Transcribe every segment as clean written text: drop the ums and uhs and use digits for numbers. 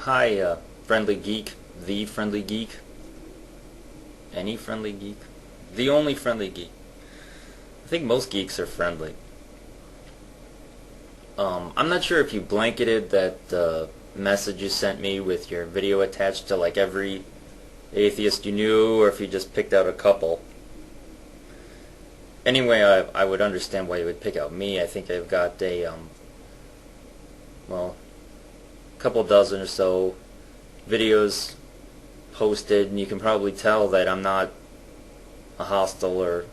Hi, friendly geek, the friendly geek, any friendly geek, the only friendly geek. I think most geeks are friendly. I'm not sure if you blanketed that message you sent me with your video attached to like every atheist you knew, or if you just picked out a couple. Anyway, I would understand why you would pick out me. I think I've got well, a couple dozen or so videos posted, and you can probably tell that I'm not a hostile or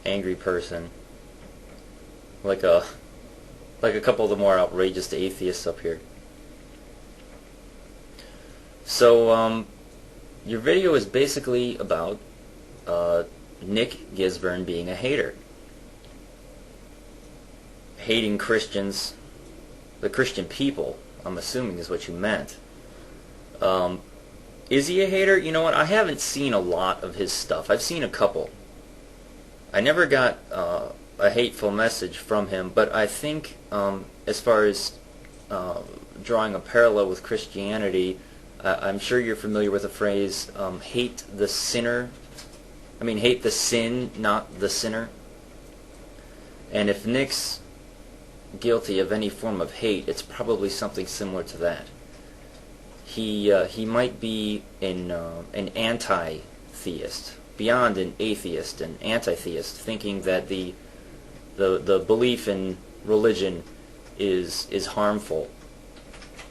angry person like a couple of the more outrageous atheists up here. So your video is basically about Nick Gisburne being a hater, hating Christians, the Christian people, I'm assuming is what you meant. Is he a hater? You know what, I haven't seen a lot of his stuff. I've seen a couple. I never got a hateful message from him, but I think as far as drawing a parallel with Christianity, I'm sure you're familiar with the phrase, hate the sinner. I mean, hate the sin, not the sinner. And if Nick's guilty of any form of hate, it's probably something similar to that. He might be an anti-theist, beyond an atheist, an anti-theist, thinking that the belief in religion is harmful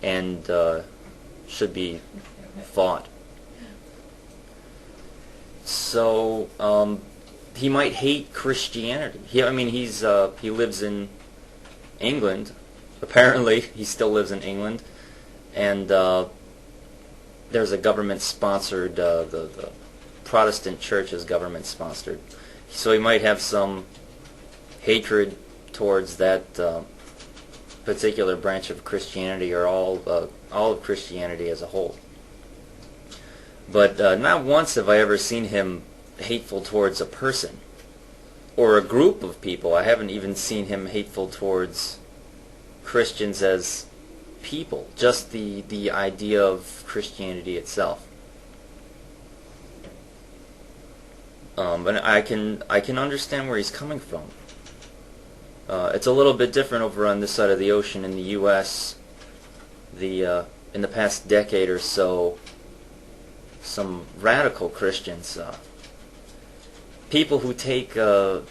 and should be fought. So he might hate Christianity. He lives in England. Apparently, he still lives in England, and there's a government-sponsored. The Protestant church is government-sponsored, so he might have some hatred towards that particular branch of Christianity, or all of Christianity as a whole. But not once have I ever seen him hateful towards a person or a group of people. I haven't even seen him hateful towards Christians as people, just the idea of Christianity itself. And I can understand where he's coming from. It's a little bit different over on this side of the ocean in the U.S. In the past decade or so, some radical Christians, people who take the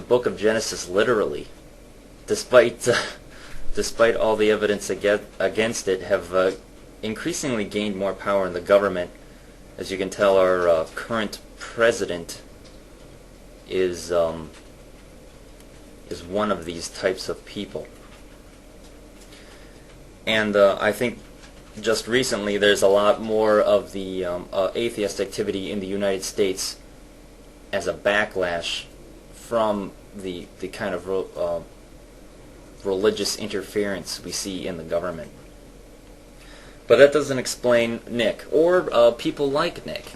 book of Genesis literally, despite all the evidence against it, have increasingly gained more power in the government. As you can tell, our current president is one of these types of people. And I think just recently there's a lot more of the atheist activity in the United States as a backlash from the kind of religious interference we see in the government. But that doesn't explain Nick, or people like Nick,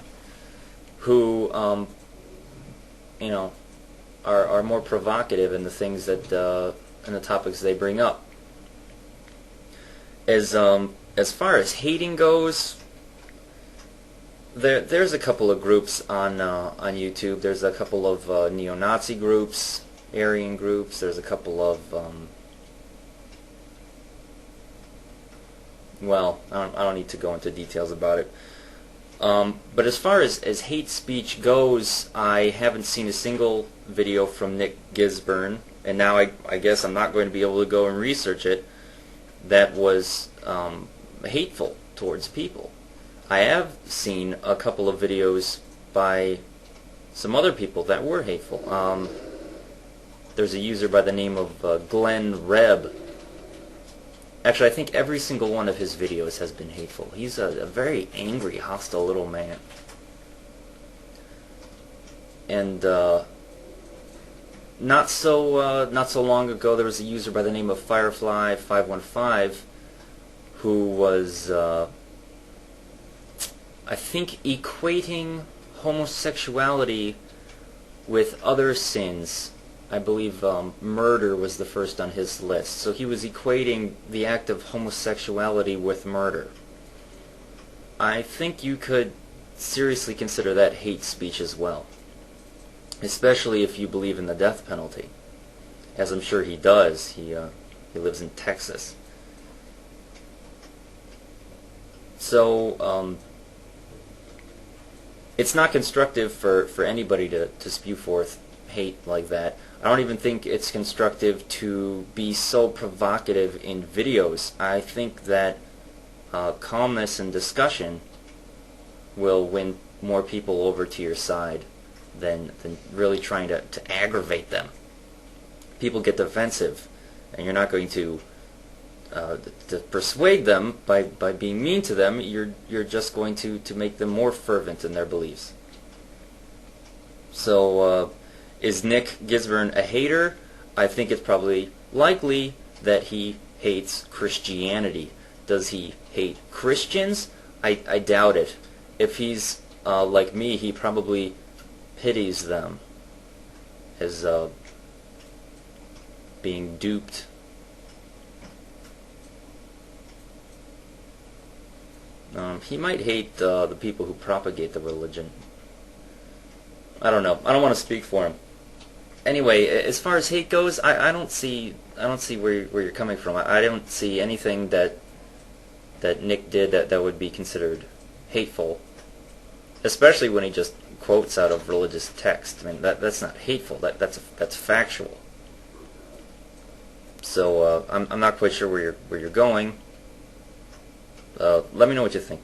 who are more provocative in the things that and the topics they bring up. As far as hating goes, there's a couple of groups on YouTube. There's a couple of neo-Nazi groups, Aryan groups. There's a couple of well, I don't need to go into details about it. But as far as hate speech goes, I haven't seen a single video from Nick Gisburne, and now I guess I'm not going to be able to go and research it, that was hateful towards people. I have seen a couple of videos by some other people that were hateful. There's a user by the name of Glenn Reb. Actually, I think every single one of his videos has been hateful. He's a very angry, hostile little man. And not so long ago, there was a user by the name of Firefly515 who was, I think, equating homosexuality with other sins. I believe murder was the first on his list. So he was equating the act of homosexuality with murder. I think you could seriously consider that hate speech as well, especially if you believe in the death penalty, as I'm sure he does. He lives in Texas. So it's not constructive for anybody to spew forth hate like that. I don't even think it's constructive to be so provocative in videos. I think that calmness and discussion will win more people over to your side than really trying to aggravate them. People get defensive, and you're not going to persuade them by being mean to them. You're just going to make them more fervent in their beliefs. So is Nick Gisburne a hater? I think it's probably likely that he hates Christianity. Does he hate Christians? I doubt it. If he's like me, he probably pities them as being duped. He might hate the people who propagate the religion. I don't know. I don't want to speak for him. Anyway, as far as hate goes, I don't see where you're coming from. I don't see anything that Nick did that would be considered hateful, especially when he just quotes out of religious text. I mean, that's not hateful. That's factual. So I'm not quite sure where you're going. Let me know what you think.